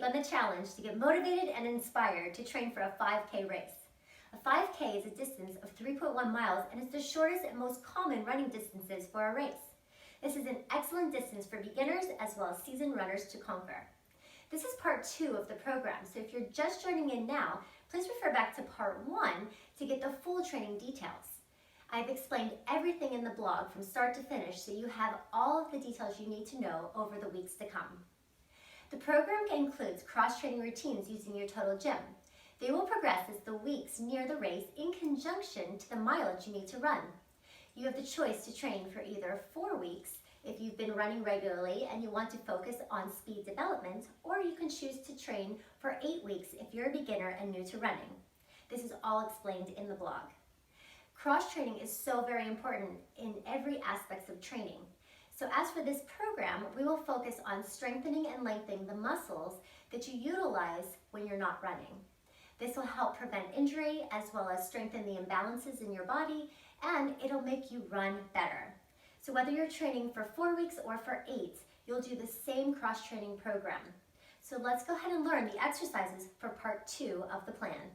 on the challenge to get motivated and inspired to train for a 5K race. A 5K is a distance of 3.1 miles and is the shortest and most common running distances for a race. This is an excellent distance for beginners as well as seasoned runners to conquer. This is part 2 of the program, so if you're just joining in now, please refer back to part 1 to get the full training details. I've explained everything in the blog from start to finish so you have all of the details you need to know over the weeks to come. The program includes cross-training routines using your total gym. They will progress as the weeks near the race in conjunction to the mileage you need to run. You have the choice to train for either 4 weeks if you've been running regularly and you want to focus on speed development, or you can choose to train for 8 weeks if you're a beginner and new to running. This is all explained in the blog. Cross-training is so very important in every aspect of training. So as for this program, we will focus on strengthening and lengthening the muscles that you utilize when you're not running. This will help prevent injury as well as strengthen the imbalances in your body, and it'll make you run better. So whether you're training for 4 weeks or for 8, you'll do the same cross-training program. So let's go ahead and learn the exercises for part 2 of the plan.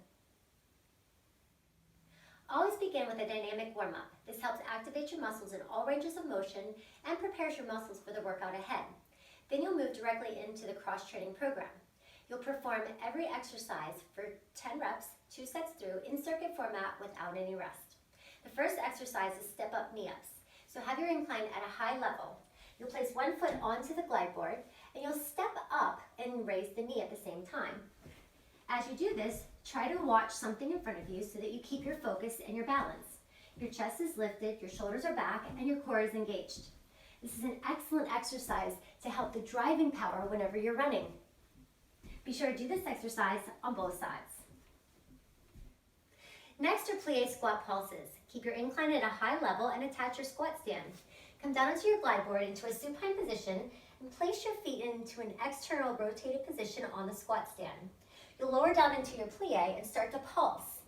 Always begin with a dynamic warm-up. This helps activate your muscles in all ranges of motion and prepares your muscles for the workout ahead. Then you'll move directly into the cross-training program. You'll perform every exercise for 10 reps, 2 sets through, in circuit format without any rest. The first exercise is step-up knee-ups. So have your incline at a high level. You'll place one foot onto the glide board and you'll step up and raise the knee at the same time. As you do this, try to watch something in front of you so that you keep your focus and your balance. Your chest is lifted, your shoulders are back, and your core is engaged. This is an excellent exercise to help the driving power whenever you're running. Be sure to do this exercise on both sides. Next are plie squat pulses. Keep your incline at a high level and attach your squat stand. Come down onto your glide board into a supine position and place your feet into an external rotated position on the squat stand. You'll lower down into your plie and start to pulse.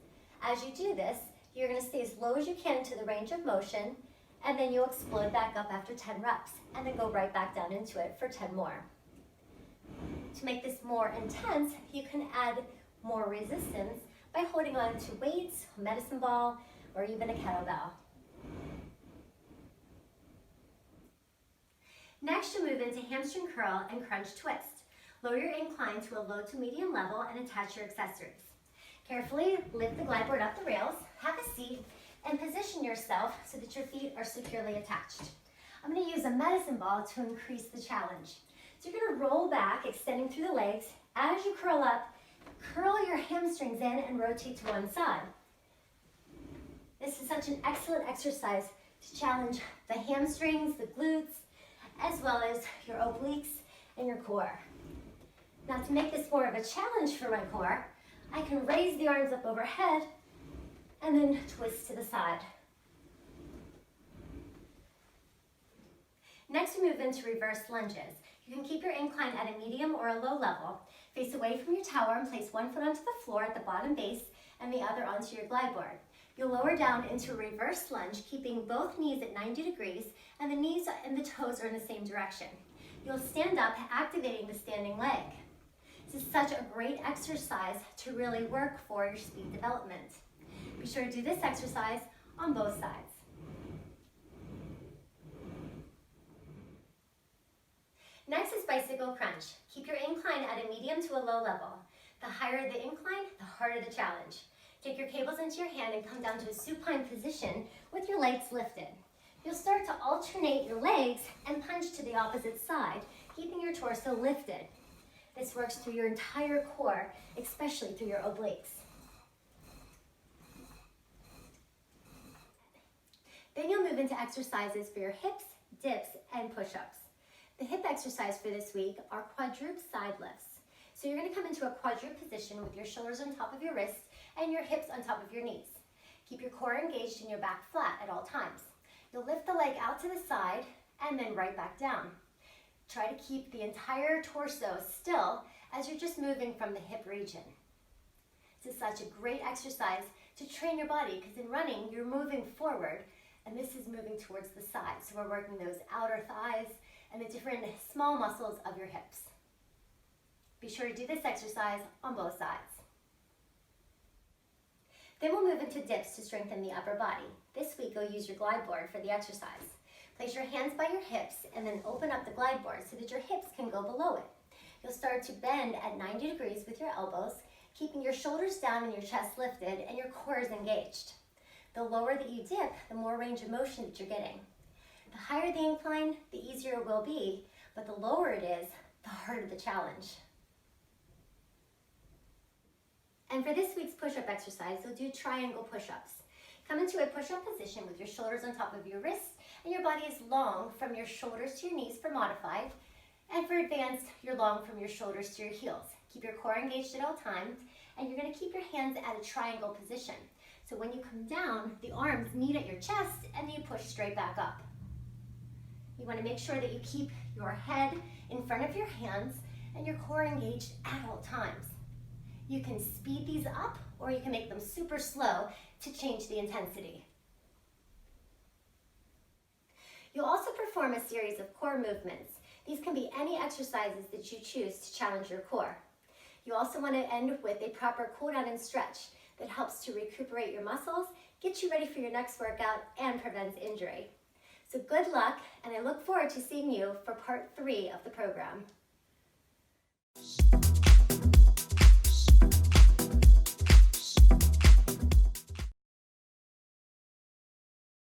As you do this, you're going to stay as low as you can into the range of motion, and then you'll explode back up after 10 reps, and then go right back down into it for 10 more. To make this more intense, you can add more resistance by holding on to weights, a medicine ball, or even a kettlebell. Next, you'll move into hamstring curl and crunch twist. Lower your incline to a low to medium level and attach your accessories. Carefully lift the glide board up the rails, have a seat, and position yourself so that your feet are securely attached. I'm going to use a medicine ball to increase the challenge. So you're going to roll back, extending through the legs. As you curl up, curl your hamstrings in and rotate to one side. This is such an excellent exercise to challenge the hamstrings, the glutes, as well as your obliques and your core. Now, to make this more of a challenge for my core, I can raise the arms up overhead and then twist to the side. Next, we move into reverse lunges. You can keep your incline at a medium or a low level. Face away from your tower and place one foot onto the floor at the bottom base and the other onto your glide board. You'll lower down into a reverse lunge, keeping both knees at 90 degrees and the knees and the toes are in the same direction. You'll stand up, activating the standing leg. This is such a great exercise to really work for your speed development. Be sure to do this exercise on both sides. Next is bicycle crunch. Keep your incline at a medium to a low level. The higher the incline, the harder the challenge. Take your cables into your hand and come down to a supine position with your legs lifted. You'll start to alternate your legs and punch to the opposite side, keeping your torso lifted. This works through your entire core, especially through your obliques. Then you'll move into exercises for your hips, dips, and push-ups. The hip exercise for this week are quadruped side lifts. So you're going to come into a quadruped position with your shoulders on top of your wrists and your hips on top of your knees. Keep your core engaged and your back flat at all times. You'll lift the leg out to the side and then right back down. Try to keep the entire torso still as you're just moving from the hip region. This is such a great exercise to train your body because in running, you're moving forward and this is moving towards the side. So we're working those outer thighs and the different small muscles of your hips. Be sure to do this exercise on both sides. Then we'll move into dips to strengthen the upper body. This week, you'll use your glide board for the exercise. Place your hands by your hips and then open up the glide board so that your hips can go below it. You'll start to bend at 90 degrees with your elbows, keeping your shoulders down and your chest lifted and your core is engaged. The lower that you dip, the more range of motion that you're getting. The higher the incline, the easier it will be, but the lower it is, the harder the challenge. And for this week's push-up exercise, you'll do triangle push-ups. Come into a push-up position with your shoulders on top of your wrists and your body is long from your shoulders to your knees for modified. And for advanced, you're long from your shoulders to your heels. Keep your core engaged at all times, and you're going to keep your hands at a triangle position. So when you come down, the arms meet at your chest, and then you push straight back up. You want to make sure that you keep your head in front of your hands and your core engaged at all times. You can speed these up, or you can make them super slow to change the intensity. You'll also perform a series of core movements. These can be any exercises that you choose to challenge your core. You also want to end with a proper cool down and stretch that helps to recuperate your muscles, get you ready for your next workout, and prevents injury. So good luck, and I look forward to seeing you for part 3 of the program.